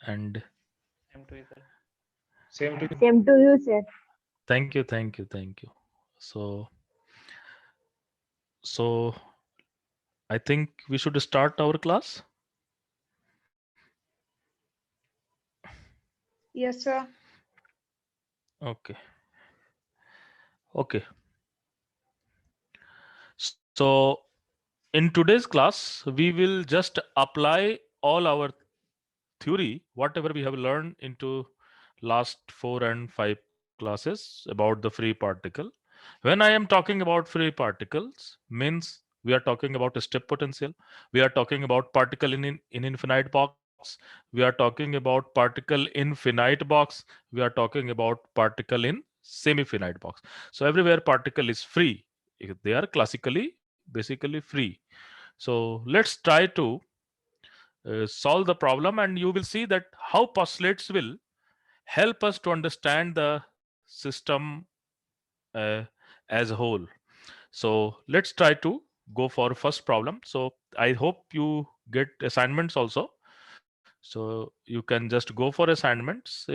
And Same to you, sir. Same to Same to you, sir. thank you, thank you, thank you. So, so I think we should start our class. Yes, sir. Okay. Okay. So in today's class, we will just apply all our theory, whatever we have learned into last 4 and 5 classes about the free particle. When I am talking about free particles, means we are talking about a step potential. We are talking about particle in infinite box. We are talking about particle in finite box. We are talking about particle in semi-finite box. So everywhere particle is free. They are classically, basically free. So let's try to solve the problem, and you will see that how postulates will help us to understand the system uh, as a whole. So let's try to go for first problem. So I hope you get assignments also, so you can just go for assignments.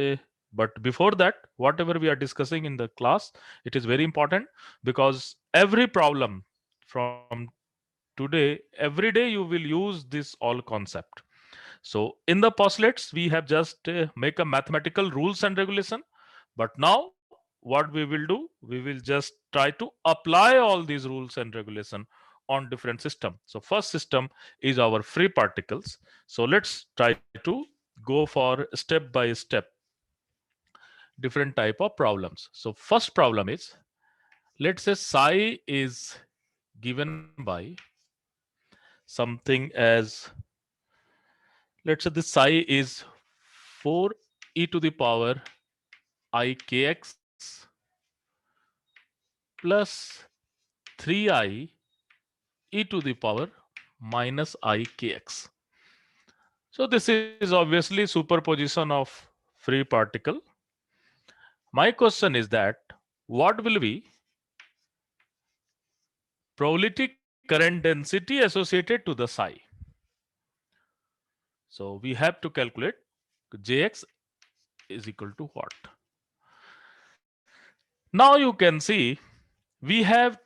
But before that, whatever we are discussing in the class, it is very important, because every problem from today, every day you will use this all concept. So in the postulates, we have just make a mathematical rules and regulation. But now what we will do, we will just try to apply all these rules and regulation on different system. So first system is our free particles. So let's try to go for step by step different type of problems. So first problem is, let's say psi is given by something as, let's say this psi is 4 e to the power ikx plus 3I e to the power minus ikx. So this is obviously superposition of free particle. My question is that what will be probability current density associated to the psi? So we have to calculate Jx is equal to what? Now you can see we have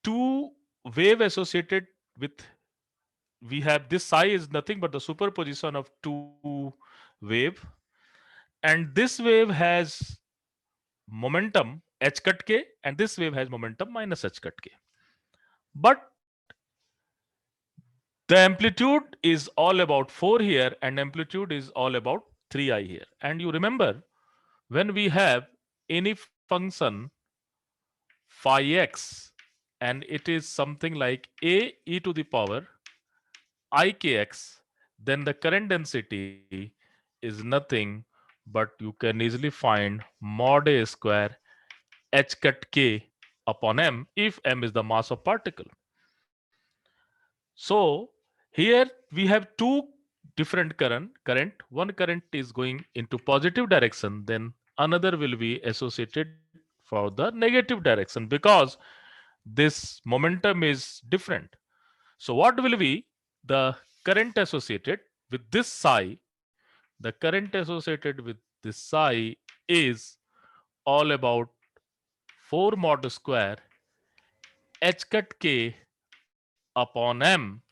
two wave associated with, we have this psi is nothing but the superposition of two wave, and this wave has momentum h cut k, and this wave has momentum minus h cut k. But the amplitude is all about 4 here, and amplitude is all about 3I here. And you remember, when we have any function phi x, and it is something like a e to the power ikx, then the current density is nothing but you can easily find mod a square h cut k upon m, if m is the mass of particle. So here we have two different current. One current is going into positive direction, then another will be associated for the negative direction, because this momentum is different. So what will be the current associated with this psi? The current associated with this psi is all about 4 mod square h cut k upon m,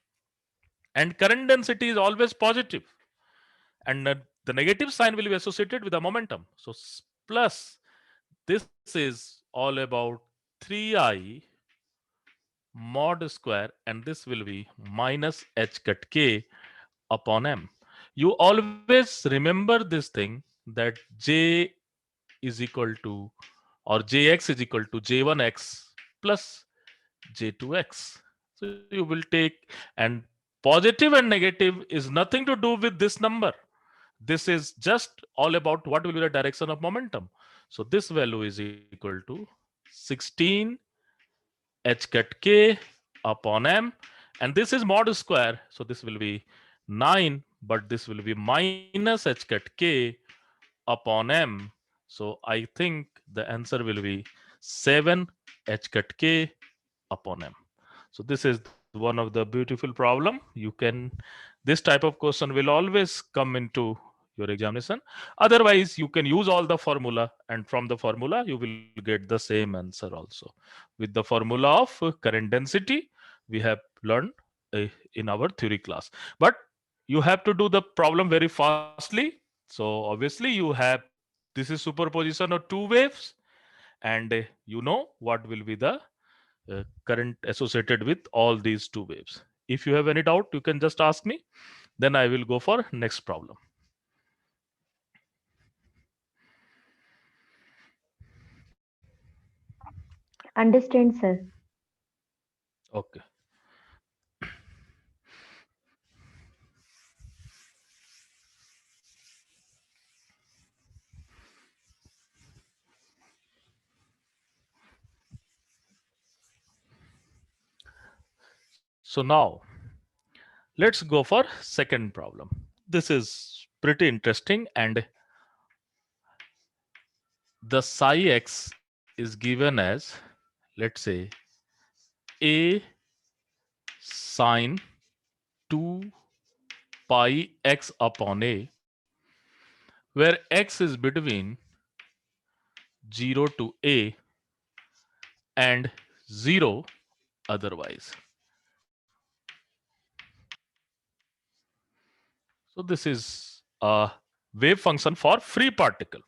and current density is always positive, and the negative sign will be associated with the momentum. So plus this is all about 3I mod square, and this will be minus h cut k upon m. You always remember this thing, that j is equal to, or jx is equal to j1x plus j2x. So you will take, and positive and negative is nothing to do with this number. This is just all about what will be the direction of momentum. So this value is equal to 16 h cut k upon m, and this is mod square, so this will be 9, but this will be minus h cut k upon m. So I think the answer will be 7 h cut k upon m. So this is one of the beautiful problem. You can, this type of question will always come into your examination. Otherwise, you can use all the formula, and from the formula, you will get the same answer also. With the formula of current density, we have learned in our theory class. But you have to do the problem very fastly. So obviously, you have this is superposition of two waves, and you know what will be the current associated with all these two waves. If you have any doubt, you can just ask me. Then I will go for next problem. Understand, sir. Okay. So now let's go for second problem. This is pretty interesting, and the psi x is given as, let's say, a sine 2 pi x upon a, where x is between 0 to a and 0 otherwise. So this is a wave function for free particle.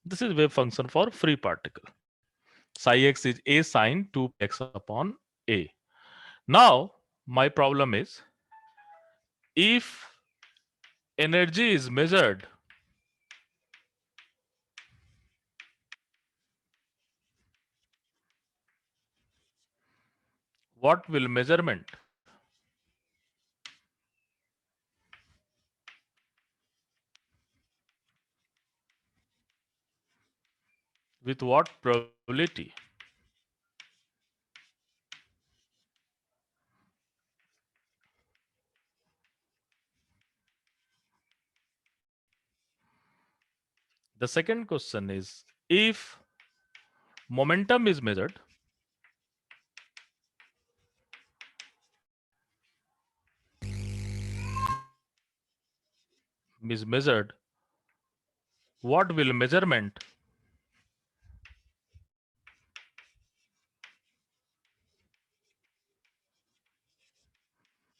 This is wave function for free particle. Psi x is a sine 2 pi x upon a. Now, my problem is, if energy is measured, what will measurement? With what probability? The second question is, if momentum is measured, what will measurement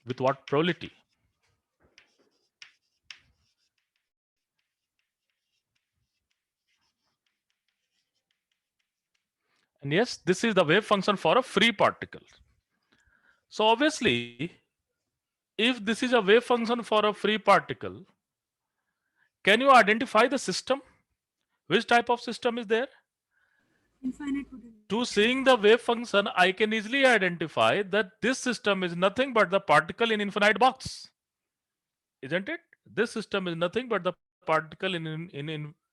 with what probability? And yes, this is the wave function for a free particle. So obviously, if this is a wave function for a free particle, can you identify the system? Which type of system is there? To seeing the wave function, I can easily identify that this system is nothing but the particle in infinite box, isn't it? This system is nothing but the particle in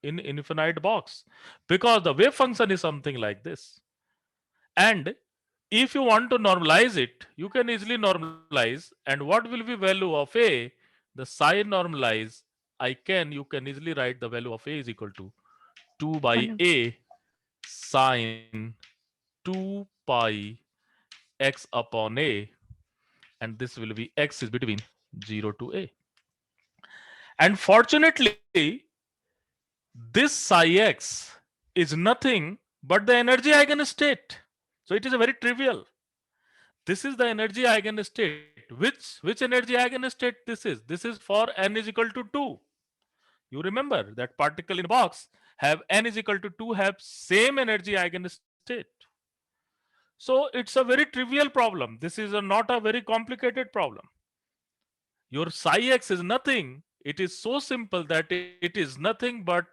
infinite box, because the wave function is something like this. And if you want to normalize it, you can easily normalize. And what will be value of a? The psi normalize. You can easily write the value of a is equal to 2 by One. a sine 2 pi x upon a, and this will be x is between 0 to a. And fortunately, this psi x is nothing but the energy eigenstate. So it is a very trivial. This is the energy eigenstate. Which energy eigenstate this is? This is for n is equal to 2. You remember that particle in box have n is equal to 2 have same energy eigenstate. So it's a very trivial problem. This is not a very complicated problem. Your psi x is nothing. It is so simple that it is nothing but,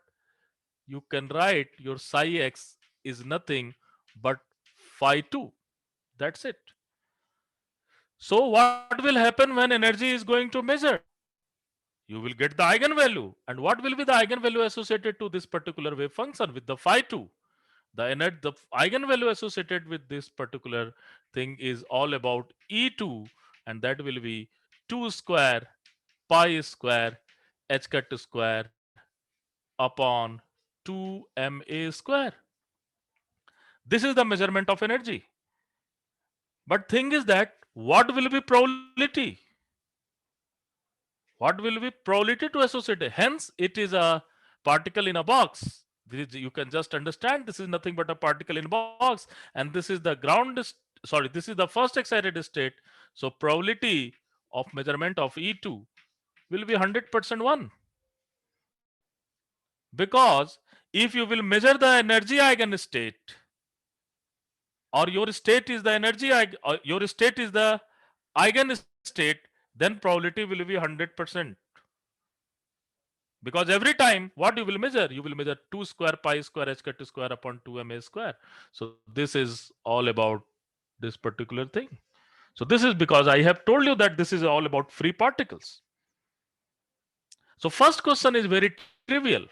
you can write your psi x is nothing but phi 2. That's it. So what will happen when energy is going to measure? You will get the eigenvalue. And what will be the eigenvalue associated to this particular wave function with the phi 2? The eigenvalue associated with this particular thing is all about E2, and that will be 2 square pi square h cut square upon 2ma square. This is the measurement of energy. But thing is that what will be probability? What will be probability to associate it? Hence, it is a particle in a box. You can just understand this is nothing but a particle in a box, and this is the sorry, this is the first excited state. So probability of measurement of E2 will be 100% 1, because if you will measure the energy eigenstate, or your state is the or your state is the eigenstate, then probability will be 100%. Because every time what you will measure 2 square pi square h cut square upon 2 ma square. So this is all about this particular thing. So this is because I have told you that this is all about free particles. So first question is very trivial,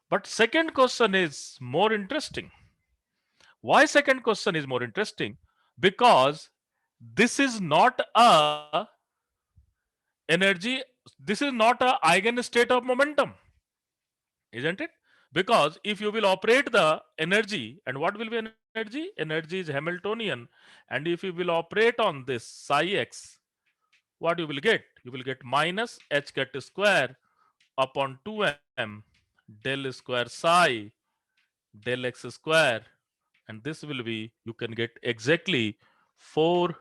but second question is more interesting. Why second question is more interesting? Because this is not a energy, this is not a eigenstate of momentum, isn't it? Because if you will operate the energy, and what will be energy? Energy is Hamiltonian, and if you will operate on this psi x, what you will get? You will get minus h cut square upon 2m del square psi del x square, and this will be, you can get exactly 4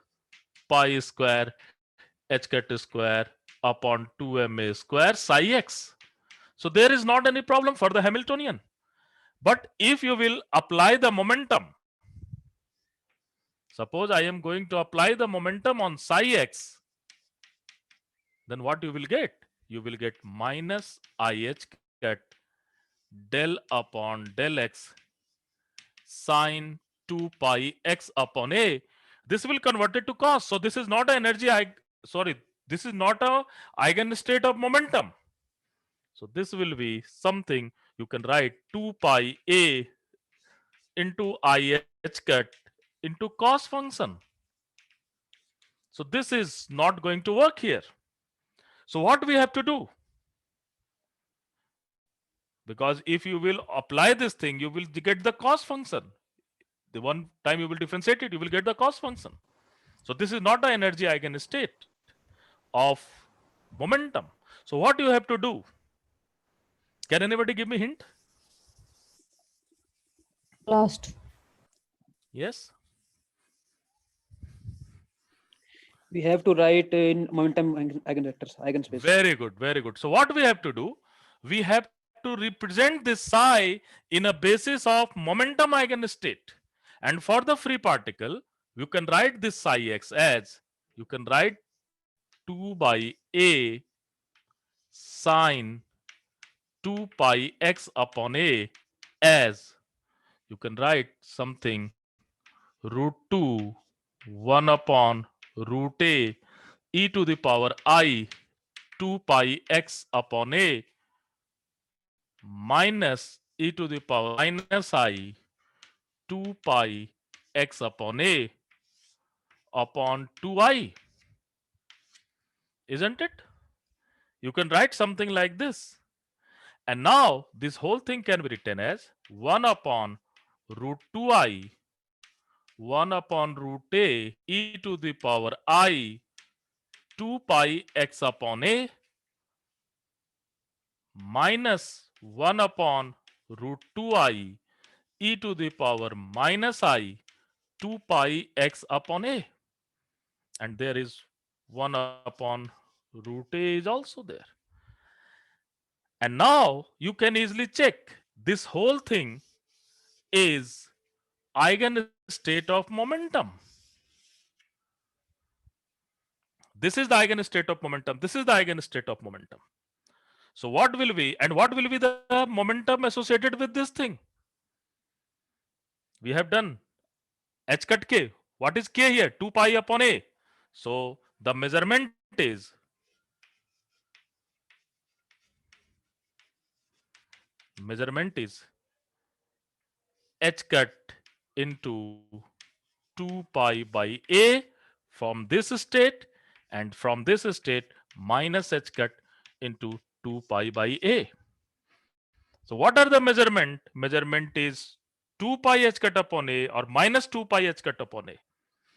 pi square h cut square upon 2ma square psi x. So there is not any problem for the Hamiltonian. But if you will apply the momentum, suppose I am going to apply the momentum on psi x, then what you will get? You will get minus ih cut del upon del x sine 2 pi x upon a. This will convert it to cos. So this is not a energy, sorry, this is not a eigenstate of momentum. So this will be something you can write 2 pi a into ih cut into cos function. So this is not going to work here. So what we have to do? Because if you will apply this thing, you will get the cos function. The one time you will differentiate it, you will get the cos function. So this is not the energy eigenstate of momentum. So what you have to do? Can anybody give me hint? Last. Yes. We have to write in momentum eigenvectors, eigenspace. Very good, very good. So what we have to do? We have to represent this psi in a basis of momentum eigenstate. And for the free particle, you can write this psi x as, you can write 2 by a sine 2 pi x upon a, as you can write something root 2 1 upon root a e to the power I 2 pi x upon a minus e to the power minus I 2 pi x upon a upon 2i. Isn't it? You can write something like this. And now this whole thing can be written as 1 upon root 2i 1 upon root a e to the power I 2 pi x upon a minus 1 upon root 2i e to the power minus I 2 pi x upon a. And there is 1 upon root a is also there. And now you can easily check this whole thing is eigenstate of momentum. This is the eigenstate of momentum. This is the eigenstate of momentum. So what will be, and what will be the momentum associated with this thing? We have done h cut k. What is k here? 2 pi upon a. So the measurement is h cut into 2 pi by a from this state, and from this state minus h cut into 2 pi by a. So what are the measurement? Measurement is 2 pi h cut upon a or minus 2 pi h cut upon a.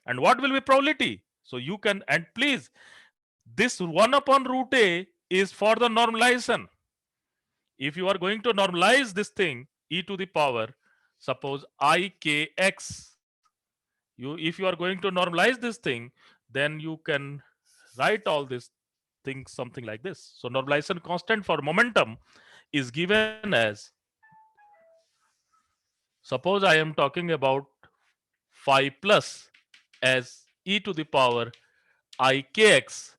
And what will be probability? So you can, and please, This 1 upon root A is for the normalization. If you are going to normalize this thing, e to the power, suppose ikx, if you are going to normalize this thing, then you can write all these things something like this. So normalization constant for momentum is given as, suppose I am talking about phi plus as e to the power ikx,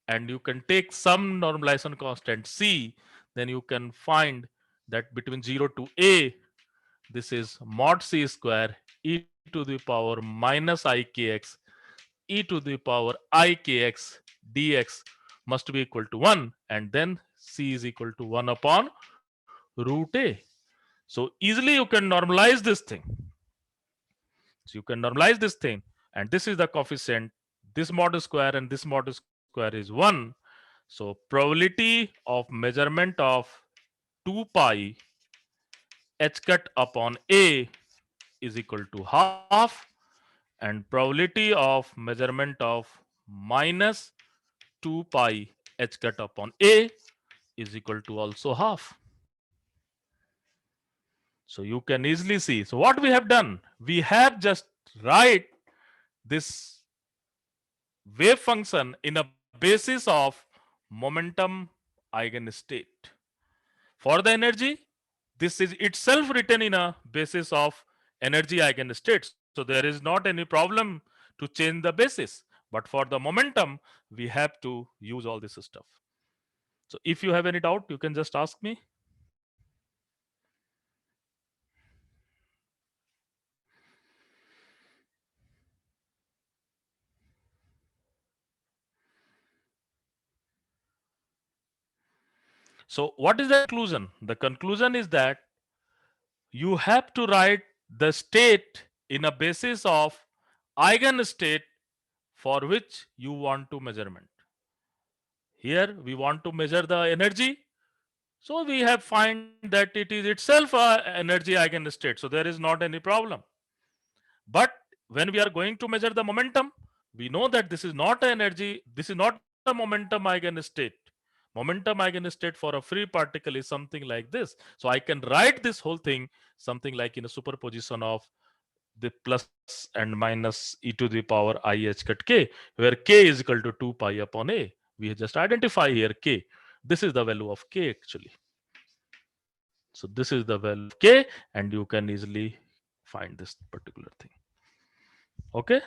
and you can take some normalization constant c, then you can find that between 0 to a, this is mod c square e to the power minus ikx e to the power ikx dx must be equal to 1, and then c is equal to 1 upon root a. So easily you can normalize this thing. So you can normalize this thing, and this is the coefficient, this mod square and this mod square is 1. So probability of measurement of 2 pi h cut upon a is equal to half, and probability of measurement of minus 2 pi h cut upon a is equal to also half. So you can easily see. So what we have done, we have just write this wave function in a basis of momentum eigenstate. For the energy, this is itself written in a basis of energy eigenstate. So there is not any problem to change the basis. But for the momentum, we have to use all this stuff. So if you have any doubt, you can just ask me. So what is the conclusion? The conclusion is that you have to write the state in a basis of eigenstate for which you want to measurement. Here we want to measure the energy. So we have find that it is itself a energy eigenstate. So there is not any problem. But when we are going to measure the momentum, we know that this is not an energy, this is not a momentum eigenstate. Momentum eigenstate for a free particle is something like this. So I can write this whole thing something like in a superposition of the plus and minus e to the power I h cut k, where k is equal to 2 pi upon a. We just identify here k. This is the value of k actually. So this is the value of k, and you can easily find this particular thing. Okay.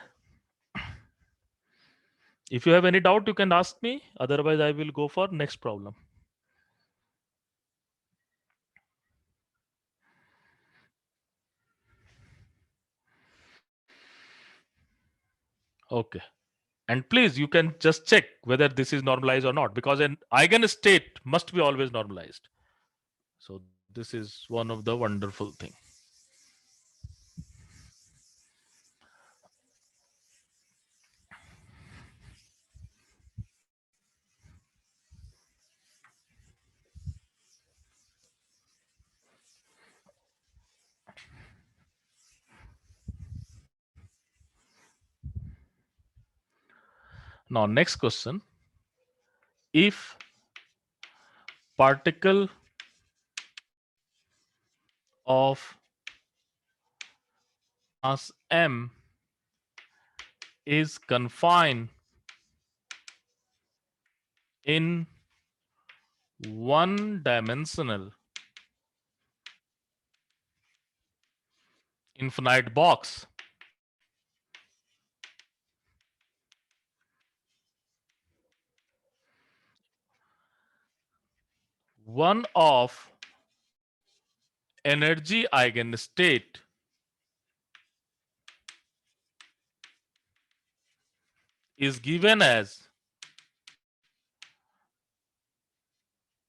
If you have any doubt, you can ask me. Otherwise, I will go for next problem. Okay. And please, you can just check whether this is normalized or not, because an eigenstate must be always normalized. So this is one of the wonderful thing. Now, next question. If particle of mass m is confined in one dimensional infinite box, one of energy eigenstate is given as,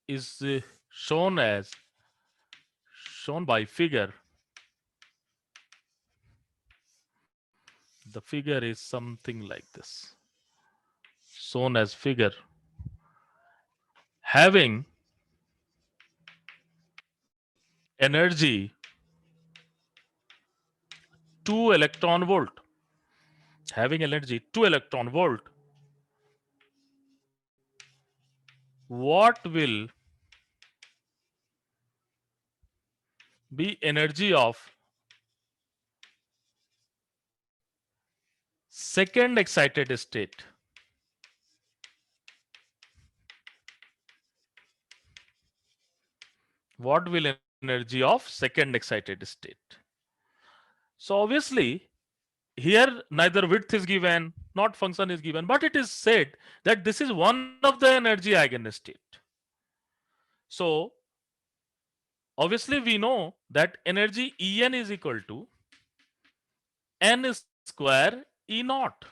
is shown as, shown by figure. The figure is something like this, shown as figure, having energy 2 electron volt, having energy 2 electron volt, what will be energy of second excited state? What will energy of second excited state? So obviously here neither width is given, not function is given, but it is said that this is one of the energy eigenstate. So obviously we know that energy En is equal to n square E naught.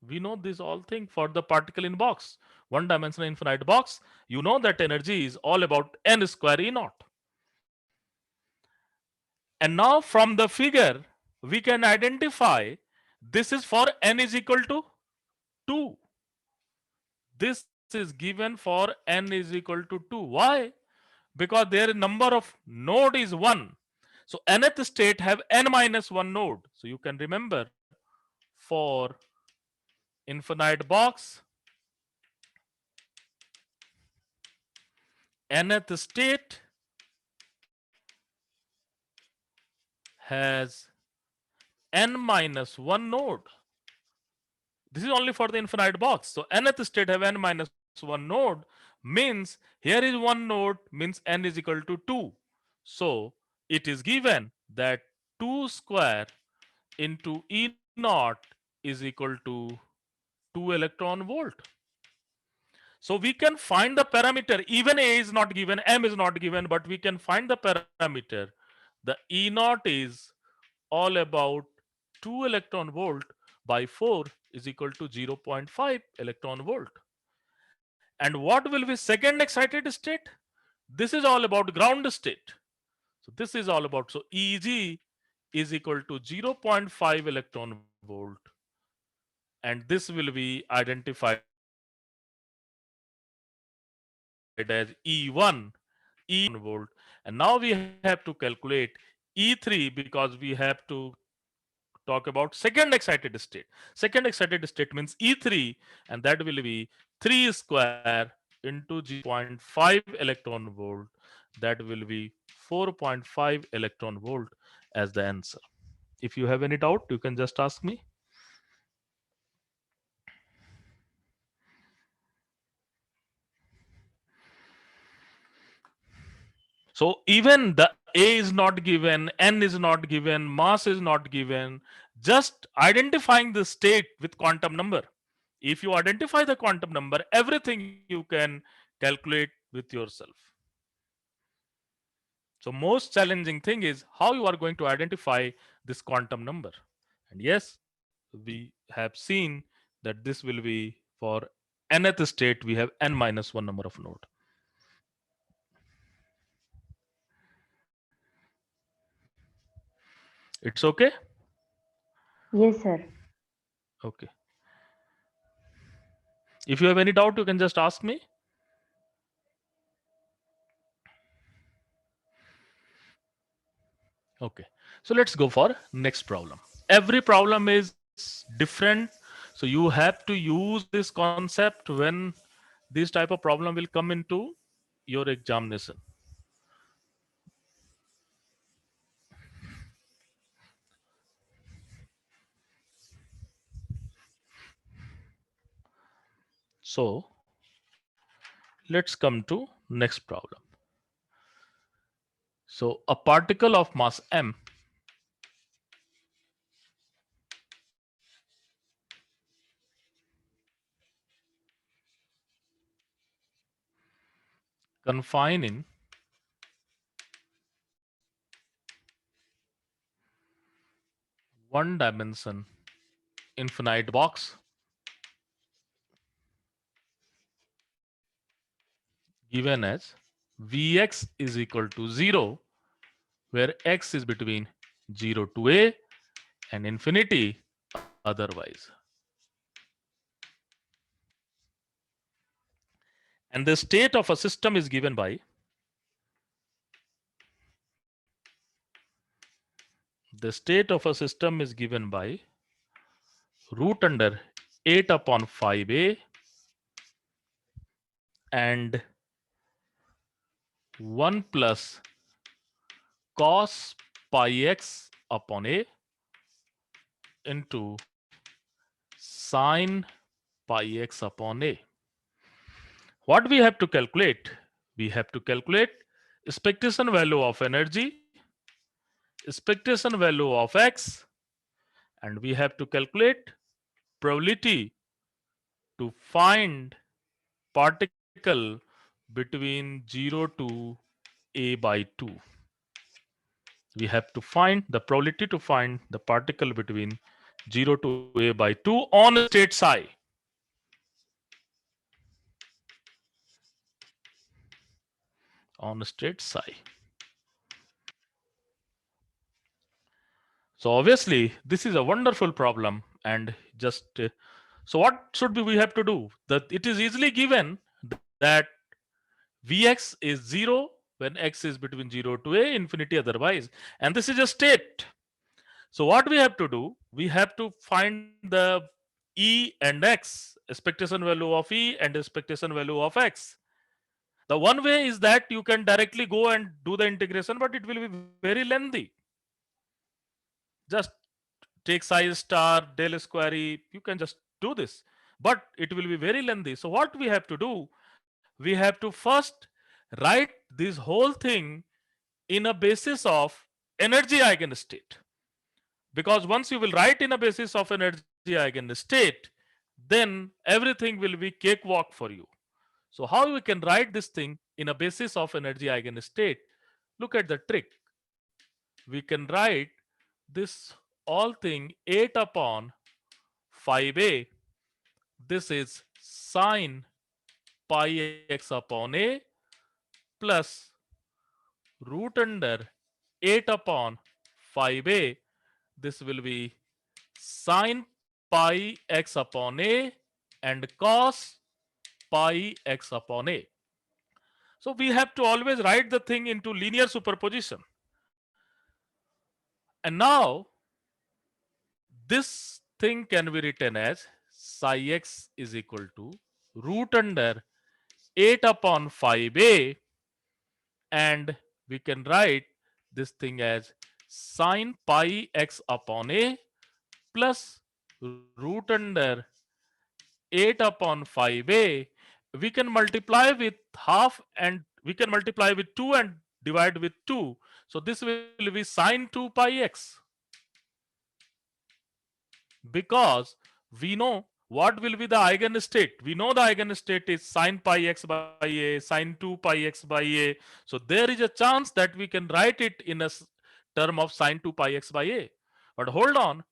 We know this all thing for the particle in box, one dimensional infinite box. You know that energy is all about n square E naught. And now from the figure we can identify this is for n is equal to 2. This is given for n is equal to 2. Why? Because their number of node is 1. So nth state have n minus 1 node. So you can remember for infinite box, nth state has n minus 1 node. This is only for the infinite box. So nth state have n minus 1 node means here is 1 node means n is equal to 2. So it is given that 2 square into E naught is equal to 2 electron volt. So we can find the parameter, even A is not given, M is not given, but we can find the parameter. The E naught is all about 2 electron volt by 4 is equal to 0.5 electron volt. And what will be second excited state? This is all about ground state. So this is all about, so Eg is equal to 0.5 electron volt, and this will be identified as E1 volt. And now we have to calculate E3 because we have to talk about second excited state. Second excited state means E3, and that will be 3 square into 0.5 electron volt. That will be 4.5 electron volt as the answer. If you have any doubt, you can just ask me. So even the A is not given, N is not given, mass is not given, just identifying the state with quantum number. If you identify the quantum number, everything you can calculate with yourself. So most challenging thing is how you are going to identify this quantum number. And yes, we have seen that this will be for nth state, we have n minus 1 number of node. It's okay? Yes, sir. Okay. If you have any doubt, you can just ask me. Okay. So let's go for next problem. Every problem is different. So you have to use this concept when this type of problem will come into your examination. So let's come to next problem. So a particle of mass m confined in one dimension infinite box given as Vx is equal to 0, where x is between 0 to a and infinity otherwise. And the state of a system is given by root under 8 upon 5a and 1 plus cos pi x upon a into sine pi x upon a. What we have to calculate? We have to calculate expectation value of energy, expectation value of x, and we have to calculate probability to find particle between 0 to a by 2. We have to find the probability to find the particle between 0 to a by 2 on state psi. On state psi. So obviously this is a wonderful problem, and just so what should we have to do? That it is easily given that Vx is 0 when x is between 0 to a, infinity otherwise, and this is a state. So what we have to do? We have to find the E and X, expectation value of E and expectation value of X. The one way is that you can directly go and do the integration, but it will be very lengthy. Just take psi star del square E, you can just do this, but it will be very lengthy. So what we have to do? We have to first write this whole thing in a basis of energy eigenstate. Because once you will write in a basis of energy eigenstate, then everything will be cakewalk for you. So how we can write this thing in a basis of energy eigenstate? Look at the trick. We can write this all thing 8 upon 5a. This is sine pi x upon a plus root under 8 upon 5a. This will be sine pi x upon a and cos pi x upon a. So we have to always write the thing into linear superposition. And now this thing can be written as psi x is equal to root under 8 upon 5a, and we can write this thing as sine pi x upon a plus root under 8 upon 5a. We can multiply with half, and we can multiply with 2 and divide with 2. So this will be sine 2 pi x, because we know what will be the eigenstate. We know the eigenstate is sine pi x by a, sine 2 pi x by a. So there is a chance that we can write it in a term of sine 2 pi x by a. But hold on,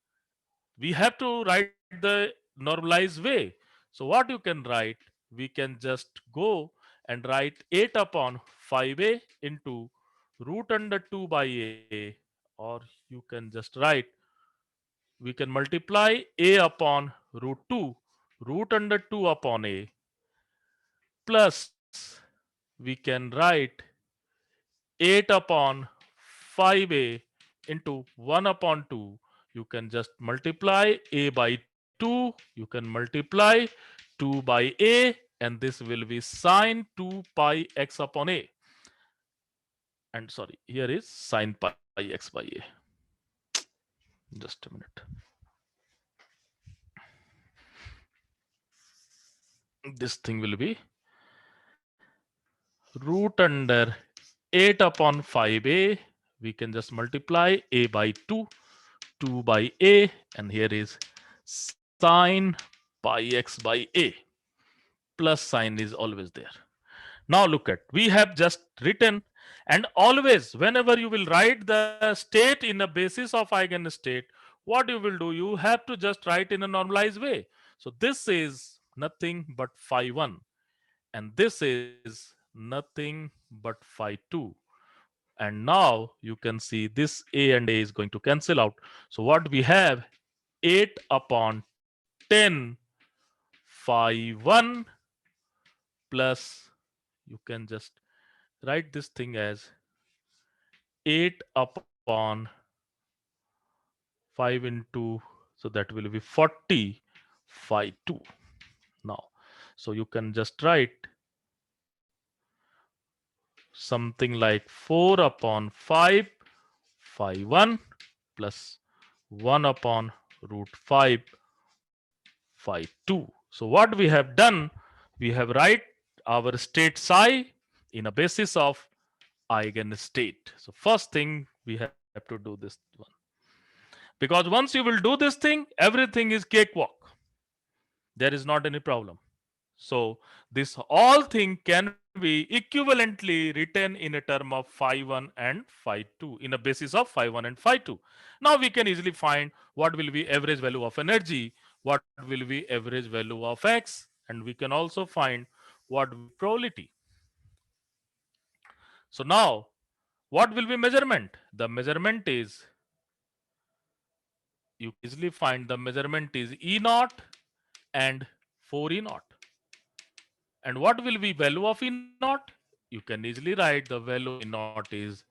we have to write the normalized way. So what you can write? We can just go and write 8 upon 5a into root under 2 by a, or you can just write, we can multiply a upon root 2, root under 2 upon a, plus we can write 8 upon 5a into 1 upon 2. You can just multiply a by 2, you can multiply 2 by a, and this will be sine 2 pi x upon a. And sorry, here is sine pi x by a. Just a minute. This thing will be root under 8 upon 5a. We can just multiply a by 2, 2 by a, and here is sine pi x by a. Plus sign is always there. Now look at, we have just written, and always whenever you will write the state in a basis of eigenstate, what you will do? You have to just write in a normalized way. So this is nothing but phi 1, and this is nothing but phi 2. And now you can see this a and a is going to cancel out. So what we have, 8 upon 10 phi 1 plus, you can just write this thing as 8 upon 5 into, so that will be 40 phi 2 now. So you can just write something like 4 upon 5 phi 1 plus 1 upon root 5 phi 2. So what we have done, we have write our state psi in a basis of eigenstate. So first thing we have to do this one. Because once you will do this thing, everything is cakewalk. There is not any problem. So this all thing can be equivalently written in a term of phi 1 and phi 2 in a basis of phi 1 and phi 2. Now we can easily find what will be average value of energy, what will be average value of x, and we can also find what will be probability. So now what will be measurement? The measurement is, you can easily find the measurement is E naught and 4 E naught. And what will be value of E naught? You can easily write the value of E naught is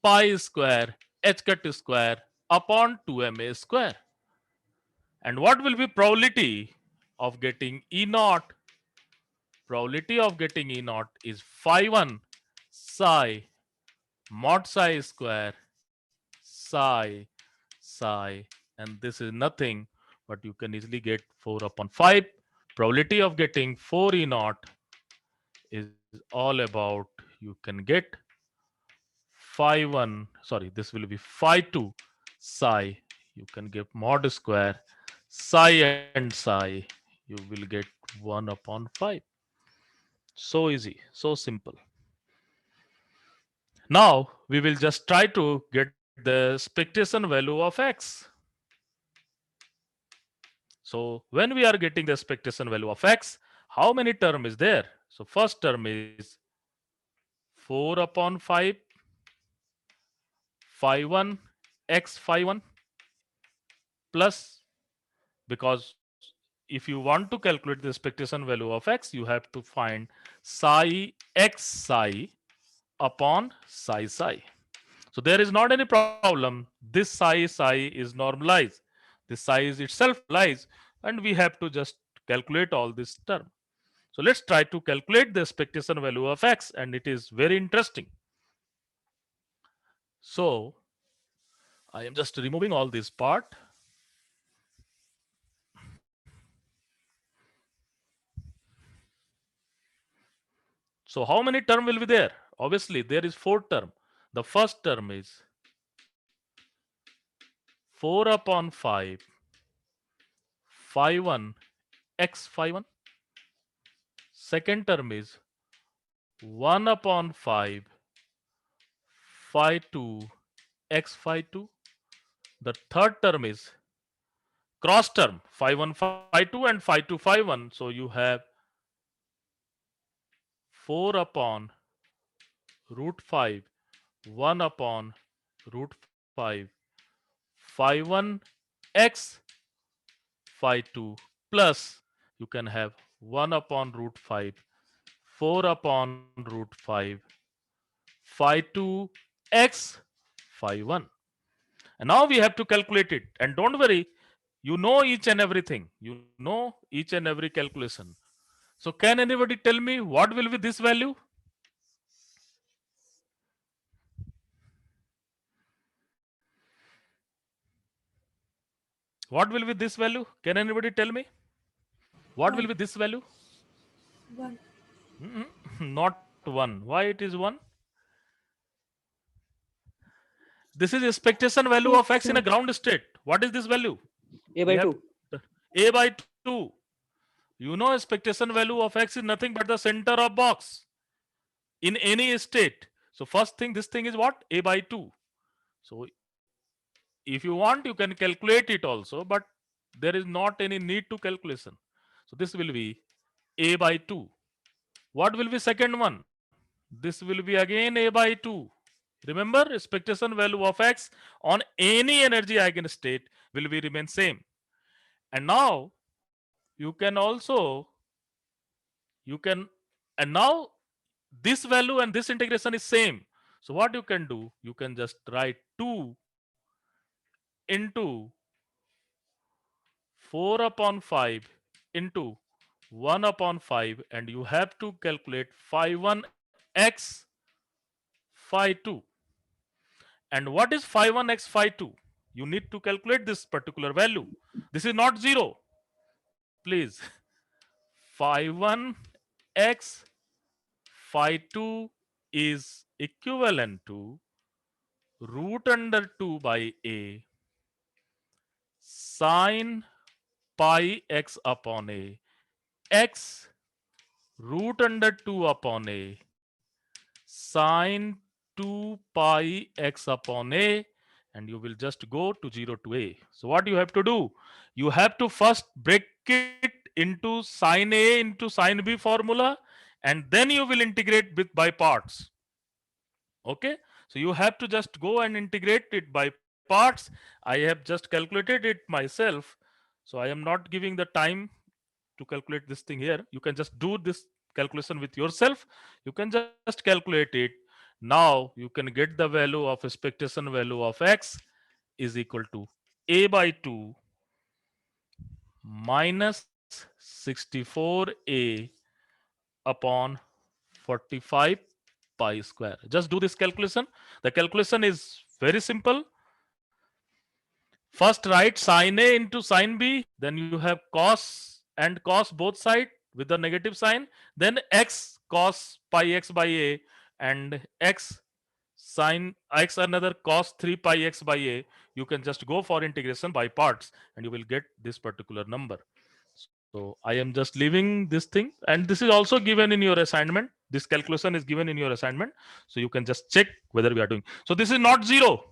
pi square h cut square upon 2ma square. And what will be probability of getting E naught? Probability of getting E naught is phi 1 psi mod psi square psi psi, and this is nothing but you can easily get 4 upon 5. Probability of getting 4 E naught is all about, you can get phi 1, sorry, this will be phi 2 psi. You can get mod square psi and psi. You will get 1 upon 5. So easy, so simple. Now we will just try to get the expectation value of x. So when we are getting the expectation value of x, how many term is there? So first term is 4 upon 5 phi 1 x phi 1 plus, because if you want to calculate the expectation value of x, you have to find psi x psi upon psi psi. So there is not any problem. This psi is normalized. This psi is itself normalized, and we have to just calculate all this term. So let's try to calculate the expectation value of x, and it is very interesting. So I am just removing all this part. So how many term will be there? Obviously, there is 4 term. The first term is 4 upon 5 phi 1 x phi 1. Second term is 1 upon 5 phi 2 x phi 2. The third term is cross term phi 1 phi 2 and phi 2 phi 1. So you have 4 upon root 5 1 upon root 5 phi 1 x phi 2 plus, you can have 1 upon root 5 4 upon root 5 phi 2 x phi 1. And now we have to calculate it. And don't worry, you know each and everything. You know each and every calculation. So can anybody tell me what will be this value? What will be this value? Can anybody tell me? What will One. be this value? One. Not 1. Why it is 1? This is expectation value Yes, of x in sir. a ground state. What is this value? A We by have 2. a by 2. You know expectation value of x is nothing but the center of box in any state. So first thing, this thing is what? A by 2. So if you want, you can calculate it also, but there is not any need to calculation. So this will be a by 2. What will be second one? This will be again a by 2. Remember, expectation value of x on any energy eigenstate will be remain same. And now you can also, you can, and now this value and this integration is same. So what you can do, you can just write 2 into 4 upon 5 into 1 upon 5, and you have to calculate phi 1 x phi 2. And what is phi 1 x phi 2? You need to calculate this particular value. This is not 0. Please. Phi 1 x phi 2 is equivalent to root under 2 by a sine pi x upon a x root under 2 upon a sine 2 pi x upon a, and you will just go to 0 to a. So what you have to do? You have to first break it into sine a into sine b formula, and then you will integrate with by parts. Okay, so you have to just go and integrate it by parts. I have just calculated it myself, so I am not giving the time to calculate this thing here. You can just do this calculation with yourself. You can just calculate it. Now you can get the value of expectation value of x is equal to a by 2 minus 64a upon 45 pi square. Just do this calculation. The calculation is very simple. First write sine a into sine b, then you have cos and cos both side with the negative sign, then x cos pi x by a and x sine x another cos 3 pi x by a. You can just go for integration by parts and you will get this particular number. So I am just leaving this thing, and this is also given in your assignment. This calculation is given in your assignment, so you can just check whether we are doing. So this is not 0.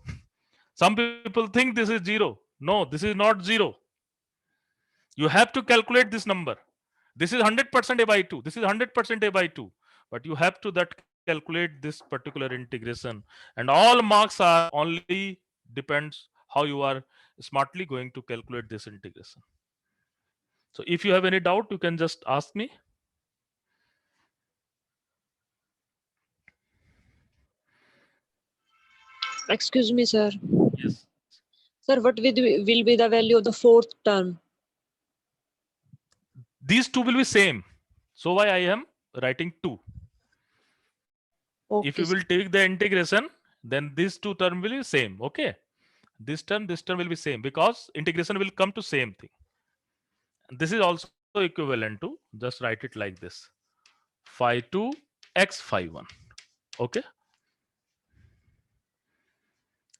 Some people think this is 0. No, this is not 0. You have to calculate this number. This is 100% a by 2. This is 100% a by 2. But you have to that calculate this particular integration. And all marks are only depends how you are smartly going to calculate this integration. So if you have any doubt, you can just ask me. Excuse me, sir. Yes. Sir, what will be the value of the fourth term? These two will be same. So why I am writing 2. Okay, If you will take the integration, then these two term will be same. Okay. This term will be same because integration will come to same thing. And this is also equivalent to, just write it like this, phi 2 x phi 1. Okay.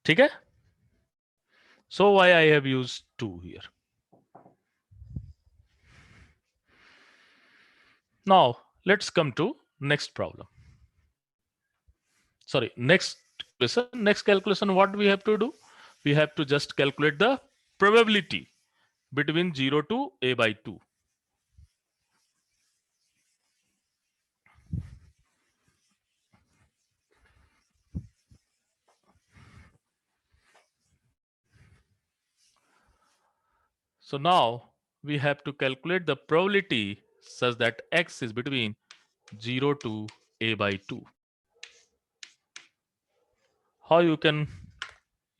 Okay. So why I have used 2 here. Now let's come to next problem. Sorry, next calculation. Next calculation, what we have to do? We have to just calculate the probability between 0 to a by 2. So now we have to calculate the probability such that x is between 0 to a by 2. How you can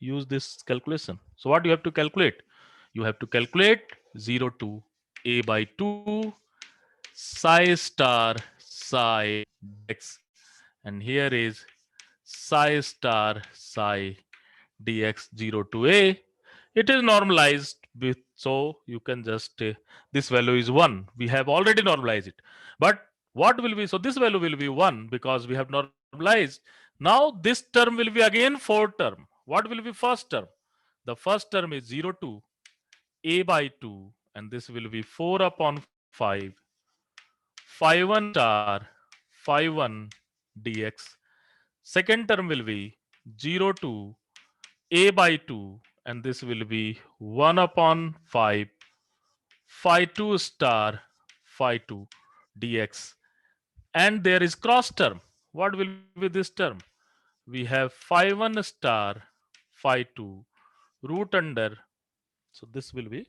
use this calculation? So what you have to calculate? You have to calculate 0 to a by 2 psi star psi dx, and here is psi star psi dx 0 to a. It is normalized with, so you can just this value is 1. We have already normalized it, but what will be, so this value will be 1 because we have normalized. Now this term will be again 4 term. What will be first term? The first term is 0 to a by 2, and this will be 4 upon 5 phi 1 star phi 1 dx. Second term will be 0 to a by 2, and this will be 1 upon 5 phi 2 star phi 2 dx. And there is cross term. What will be this term? We have phi 1 star phi 2 root under, so this will be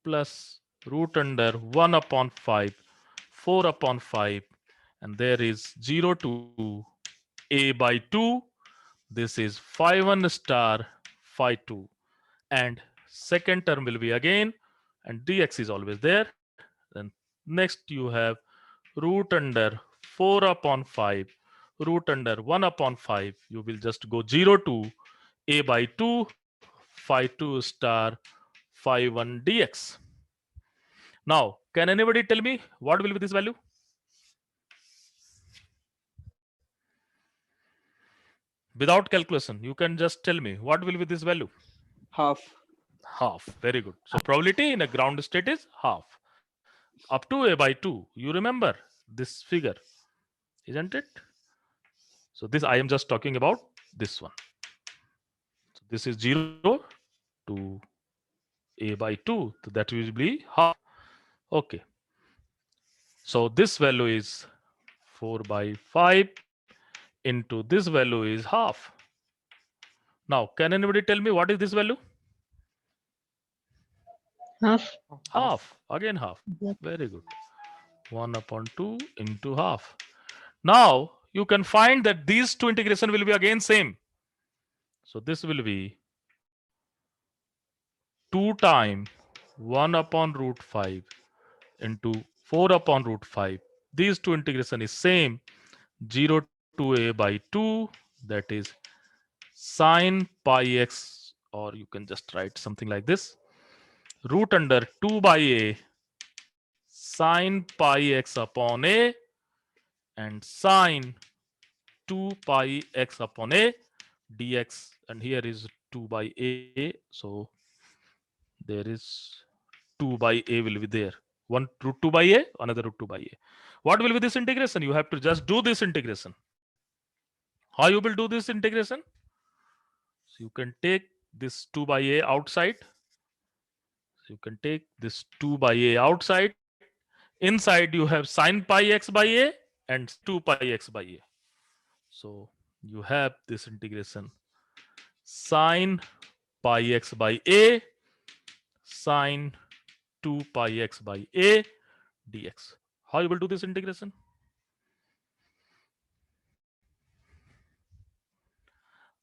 plus root under 1 upon 5 4 upon 5, and there is 0 to a by 2. This is phi 1 star phi 2, and second term will be again, and dx is always there, then Next you have root under 4 upon 5, root under 1 upon 5. You will just go 0 to a by 2, phi 2 star phi 1 dx. Now, can anybody tell me what will be this value? Without calculation, you can just tell me what will be this value? Half. Half. Very good. So probability in a ground state is half. Up to a by 2. You remember this figure, isn't it? So this I am just talking about this one. So this is 0 to a by 2. So that will be half. Okay. So this value is 4 by 5 into this value is half. Now, can anybody tell me what is this value? Half. Half. Again half. Yep. Very good. 1 upon 2 into half. Now, you can find that these two integration will be again same. So this will be 2 times 1 upon root 5 into 4 upon root 5. These two integration is same. 0 to a by 2, that is sine pi x, or you can just write something like this. Root under 2 by a sine pi x upon a and sine 2 pi x upon a dx, and here is 2 by a, so there is 2 by a will be there. One root 2 by a, another root 2 by a. What will be this integration? You have to just do this integration. How you will do this integration? So you can take this 2 by a outside. So you can take this 2 by a outside. Inside you have sine pi x by a and 2 pi x by a. So you have this integration sine pi x by a sine 2 pi x by a dx. How you will do this integration?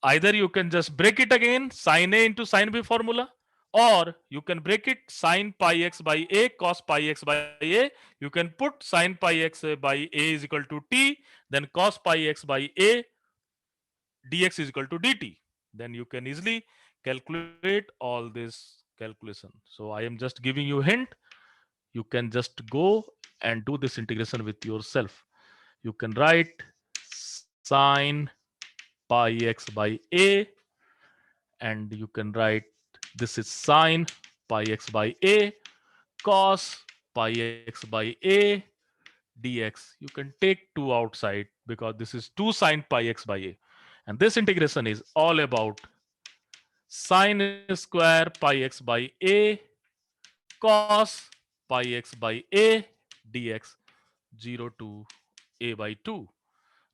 Either you can just break it again, sine a into sine b formula, or you can break it sine pi x by a cos pi x by a. You can put sine pi x by a is equal to t, then cos pi x by a dx is equal to dt. Then you can easily calculate all this calculation. So I am just giving you a hint. You can just go and do this integration with yourself. You can write sine pi x by a, and you can write this is sine pi x by a cos pi x by a dx. You can take 2 outside because this is 2 sine pi x by a, and this integration is all about sine square pi x by a cos pi x by a dx 0 to a by 2.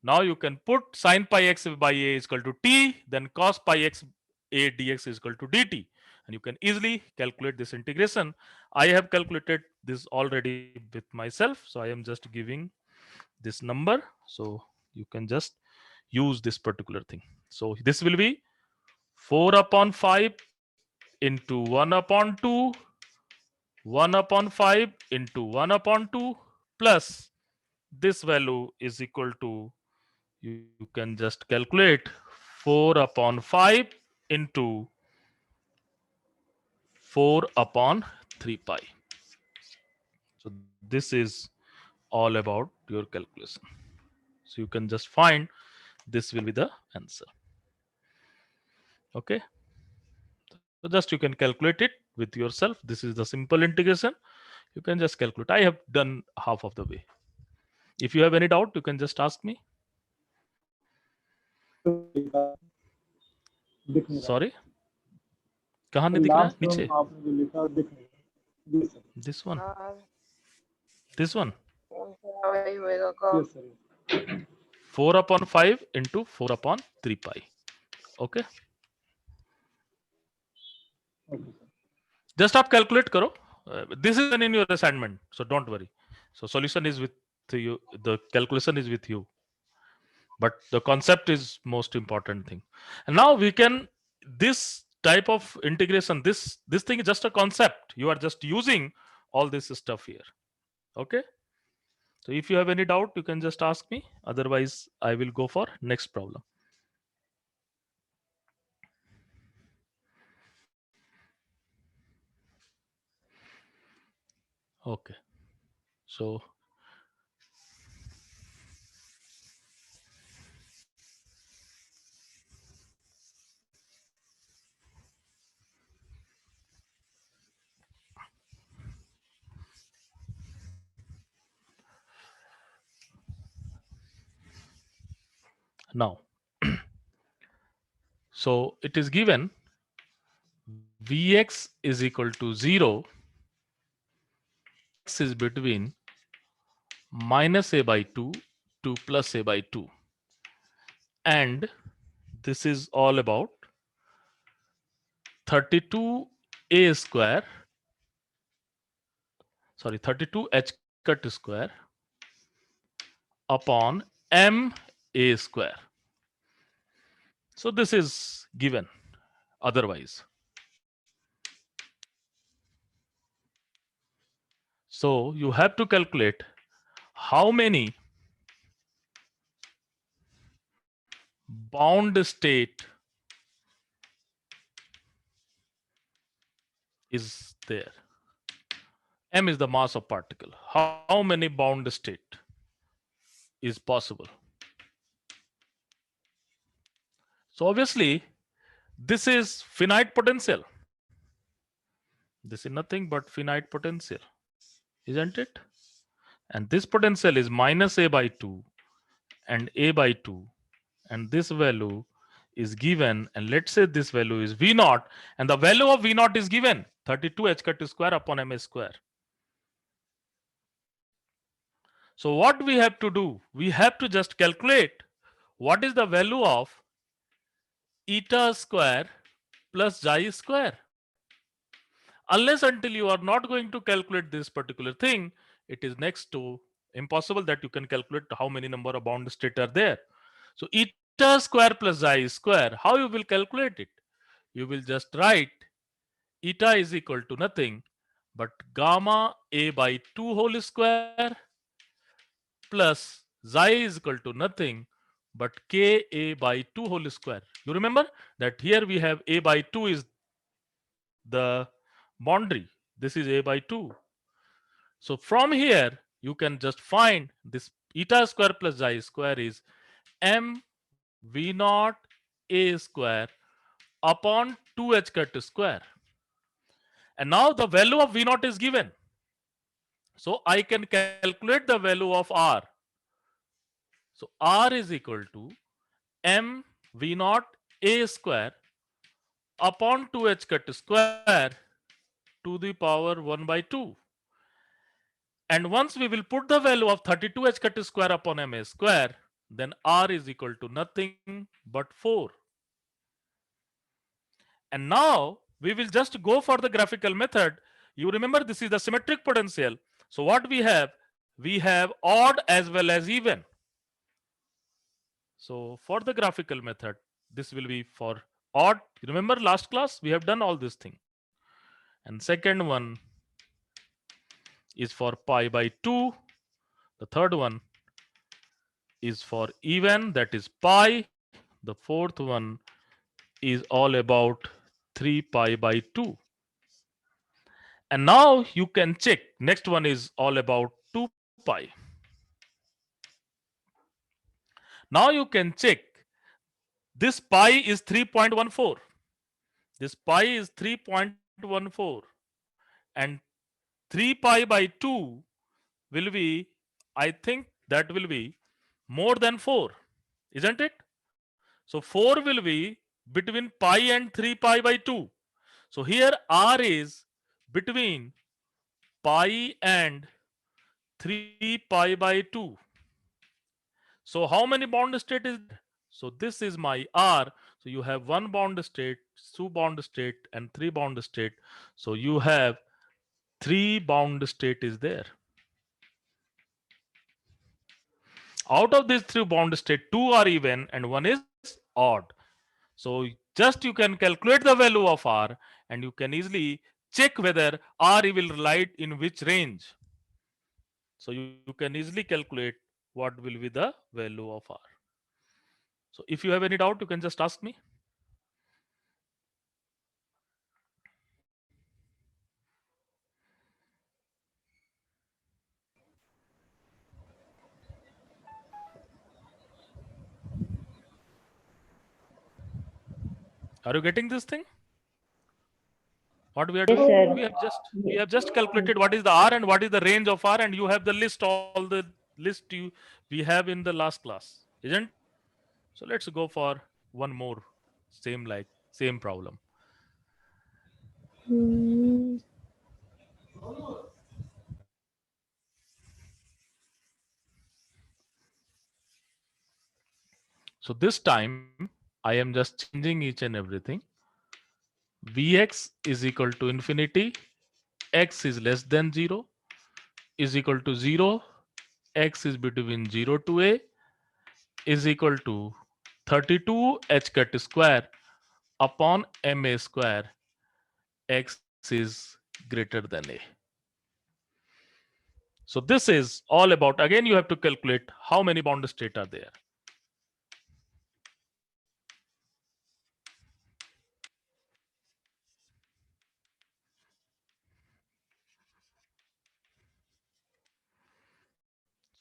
Now you can put sine pi x by a is equal to t, then cos pi x a dx is equal to dt. And you can easily calculate this integration. I have calculated this already with myself. So I am just giving this number. So you can just use this particular thing. So this will be 4 upon 5 into 1 upon 2, 1 upon 5 into 1 upon 2 plus this value is equal to, you can just calculate 4 upon 5 into 4 upon 3 pi. So this is all about your calculation. So you can just find this will be the answer. Okay. So just you can calculate it with yourself. This is the simple integration. You can just calculate. I have done half of the way. If you have any doubt, you can just ask me. Sorry, कहाँ नहीं दिख रहा है? नीचे. आपने जो लिखा दिख नहीं रहा। जी sir. This one. This one. Yes, sir. 4 upon 5 into 4 upon 3 pi. Okay. Okay, sir. Just आप calculate करो. This is in your assignment, so don't worry. So solution is with you. The calculation is with you. But the concept is most important thing. And now we can, this type of integration, this thing is just a concept. You are just using all this stuff here. Okay. So if you have any doubt, you can just ask me. Otherwise, I will go for next problem. Okay. So now, so it is given Vx is equal to 0 when x is between minus a by 2 to plus a by 2. And this is all about 32a square, sorry, 32 h cut square upon m a square. So this is given otherwise. So you have to calculate how many bound state is there. M is the mass of particle. How many bound state is possible? So obviously, this is finite potential. This is nothing but finite potential, isn't it? And this potential is minus a by 2 and a by 2. And this value is given. And let's say this value is V naught. And the value of V naught is given 32 h cut square upon m a square. So what we have to do? We have to just calculate what is the value of eta square plus chi square. Unless until you are not going to calculate this particular thing, it is next to impossible that you can calculate how many number of bound state are there. So eta square plus chi square, how you will calculate it? You will just write eta is equal to nothing but gamma a by 2 whole square plus chi is equal to nothing but k a by 2 whole square. You remember that here we have a by 2 is the boundary. This is a by 2. So from here, you can just find this eta square plus chi square is m v naught a square upon 2h cut square. And now the value of v naught is given. So I can calculate the value of r. So r is equal to m v naught a square upon 2h cut square to the power 1 by 2. And once we will put the value of 32 h cut square upon m a square, then r is equal to nothing but 4. And now we will just go for the graphical method. You remember this is the symmetric potential. So what we have? We have odd as well as even. So for the graphical method, this will be for odd. Remember last class we have done all this thing. And second one is for pi by 2. The third one is for even, that is pi. The fourth one is all about 3 pi by 2. And now you can check. Next one is all about 2 pi. Now you can check. This pi is 3.14. This pi is 3.14. And 3 pi by 2 will be, I think that will be more than 4. Isn't it? So 4 will be between pi and 3 pi by 2. So here r is between pi and 3 pi by 2. So how many bound state is there? So this is my r. So you have 1 bound state, 2 bound state and 3 bound state. So you have 3 bound state is there. Out of these 3 bound state, 2 are even and 1 is odd. So just you can calculate the value of r and you can easily check whether r will lie in which range. So you can easily calculate what will be the value of R. So if you have any doubt, you can just ask me. Are you getting this thing? What we are Yes, doing? sir. We have just calculated what is the R and what is the range of R, and you have the list, all the list we have in the last class, isn't? So let's go for one more same problem. Hmm. So this time I am just changing each and everything. Vx is equal to infinity, x is less than 0, is equal to 0, x is between 0 to a, is equal to 32 h cut square upon ma square, x is greater than a. So this is all about, again you have to calculate how many bound states are there.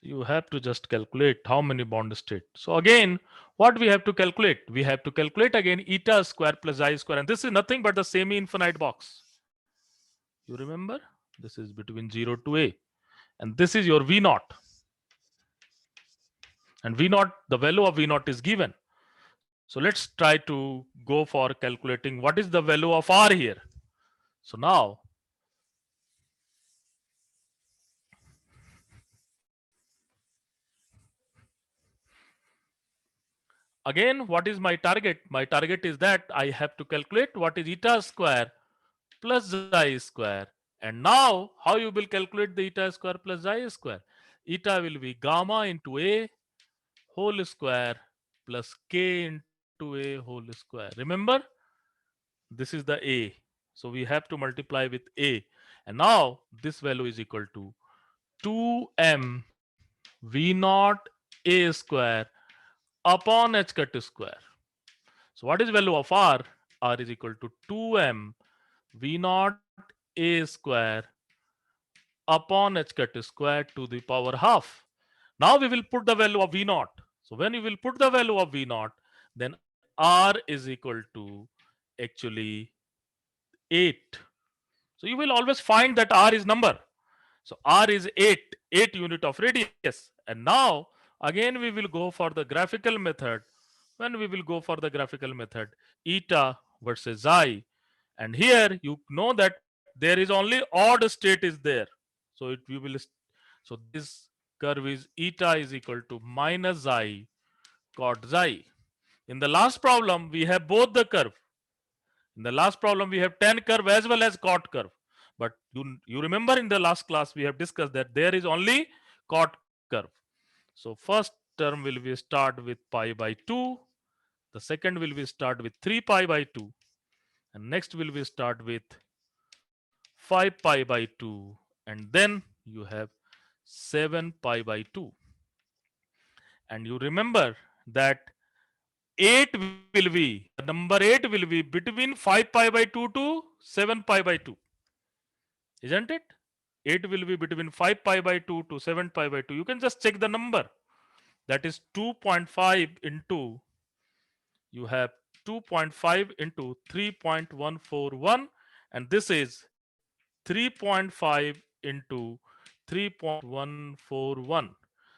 You have to just calculate how many bond states. So again, what we have to calculate? We have to calculate again eta square plus I square, and this is nothing but the semi-infinite box. You remember? This is between 0 to a, and this is your V naught. And V naught, the value of V naught is given. So let's try to go for calculating what is the value of R here. So now, again, what is my target? My target is that I have to calculate what is eta square plus xi square. And now, how you will calculate the eta square plus xi square? Eta will be gamma into a whole square plus k into a whole square. Remember? This is the a. So we have to multiply with a. And now, this value is equal to 2m v naught a square upon h cut square. So what is value of R? R is equal to 2m v naught a square upon h cut square to the power half. Now we will put the value of v naught. So when you will put the value of v naught, then R is equal to actually 8. So you will always find that R is number. So R is 8 unit of radius. And now again we will go for the graphical method. When we will go for the graphical method, eta versus I. And here you know that there is only odd state is there. So we will, so this curve is eta is equal to minus xi cot xi. In the last problem, we have both the curve. In the last problem, we have tan curve as well as cot curve. But you remember in the last class, we have discussed that there is only cot curve. So first term will be start with pi by 2. The second will be start with 3 pi by 2. And next will be start with 5 pi by 2. And then you have 7 pi by 2. And you remember that 8 will be, the number 8 will be between 5 pi by 2 to 7 pi by 2. Isn't it? 8 will be between 5 pi by 2 to 7 pi by 2. You can just check the number. That is 2.5 into, you have 2.5 into 3.141, and this is 3.5 into 3.141.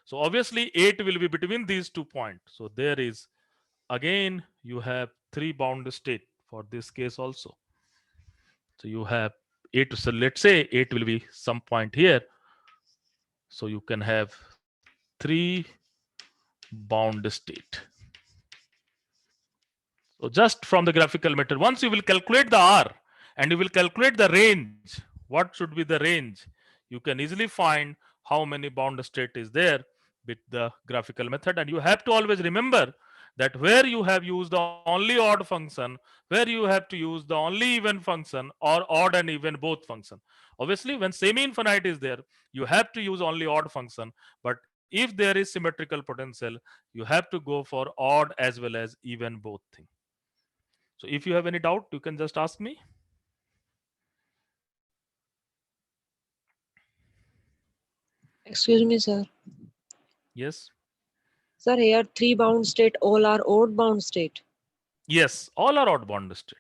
So obviously 8 will be between these 2 points. So there is, again you have 3 bound state for this case also. So you have 8. So let's say 8 will be some point here. So you can have 3 bound state. So just from the graphical method, once you will calculate the R and you will calculate the range, what should be the range? You can easily find how many bound state is there with the graphical method. And you have to always remember that where you have used the only odd function, where you have to use the only even function, or odd and even both function. Obviously, when semi-infinite is there, you have to use only odd function. But if there is symmetrical potential, you have to go for odd as well as even both thing. So if you have any doubt, you can just ask me. Excuse me, sir. Yes. Sir, here 3 bound state, all are odd bound state. Yes, all are odd bound state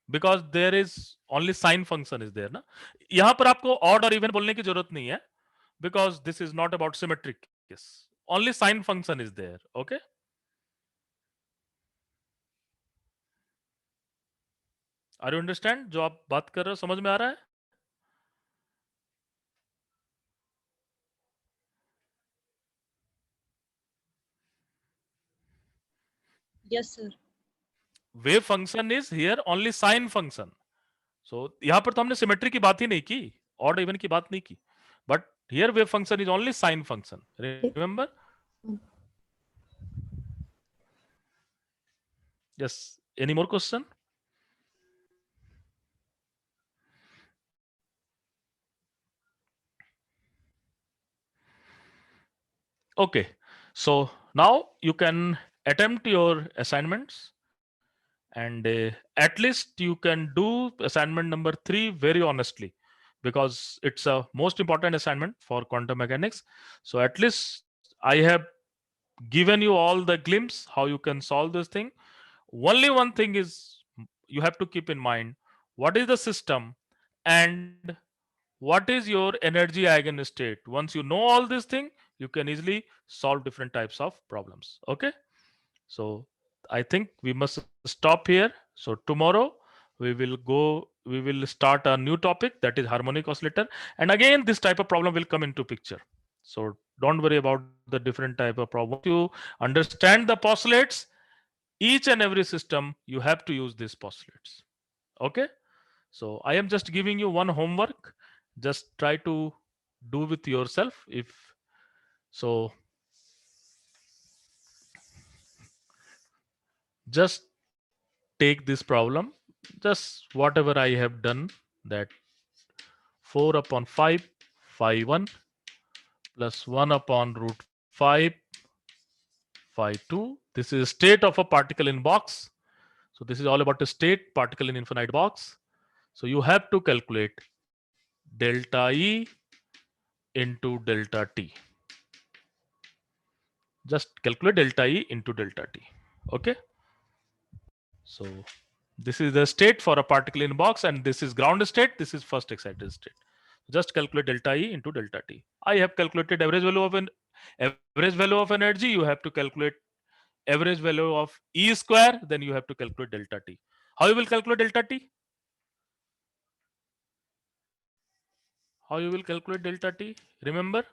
because there is only sign function is there ना. यहाँ पर आपको odd और even बोलने की जरूरत नहीं है because this is not about symmetric case. Only sign function is there. Okay. Are you understand? जो आप बात कर रहे हो समझ में आ रहा है? Yes, sir. Wave function is here only sign function. So यहाँ पर तो हमने symmetry की बात ही नहीं की, odd even की बात नहीं की. But here wave function is only sign function. Remember? Yes. Any more question? Okay. So now you can attempt your assignments, and at least you can do assignment number 3 very honestly, because it's a most important assignment for quantum mechanics. So at least I have given you all the glimpse how you can solve this thing. Only one thing is you have to keep in mind what is the system and what is your energy eigenstate. Once you know all this thing, you can easily solve different types of problems. Okay. So I think we must stop here. So tomorrow we will start a new topic, that is harmonic oscillator. And again, this type of problem will come into picture. So don't worry about the different type of problem. To understand the postulates, each and every system, you have to use these postulates. Okay. So I am just giving you one homework. Just try to do with yourself. If so, just take this problem, just whatever I have done, that 4 upon 5 phi 1 plus 1 upon root 5 phi 2. This is state of a particle in box. So this is all about the state particle in infinite box. So you have to calculate delta E into delta T. Just calculate delta E into delta T. Okay. So this is the state for a particle in box, and this is ground state. This is first excited state. Just calculate delta E into delta T. I have calculated average value of energy. You have to calculate average value of E square. Then you have to calculate delta T. How you will calculate delta T? How you will calculate delta T? Remember?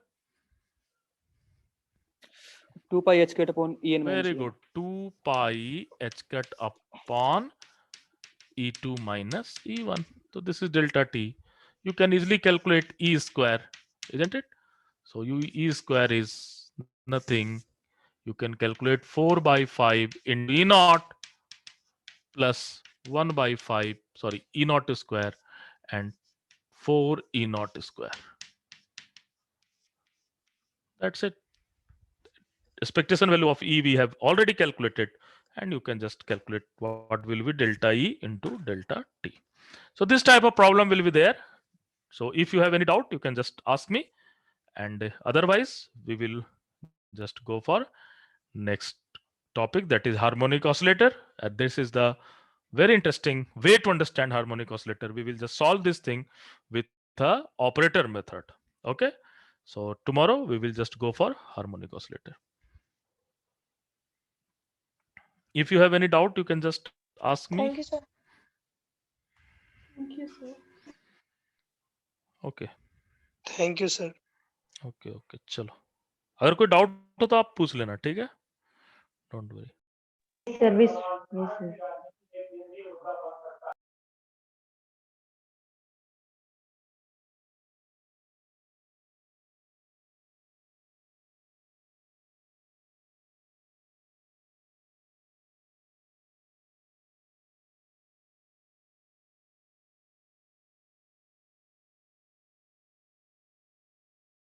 2 pi h cat upon En minus Very En. good. 2 pi h cat upon E2 minus E1. So this is delta T. You can easily calculate E square, isn't it? So E square is nothing. You can calculate 4 by 5 into E naught plus 1 by 5, sorry, E naught square and 4 E naught square. That's it. Expectation value of E we have already calculated, and you can just calculate what will be delta E into delta T. So this type of problem will be there. So if you have any doubt, you can just ask me, and otherwise we will just go for next topic, that is harmonic oscillator. This is the very interesting way to understand harmonic oscillator. We will just solve this thing with the operator method. Okay. So tomorrow we will just go for harmonic oscillator. If you have any doubt, you can just ask me. Thank you, sir. Thank you, sir. Okay. Thank you, sir. Okay okay चलो, अगर कोई doubt हो तो आप पूछ लेना, ठीक है, don't worry. Service. Yes, sir.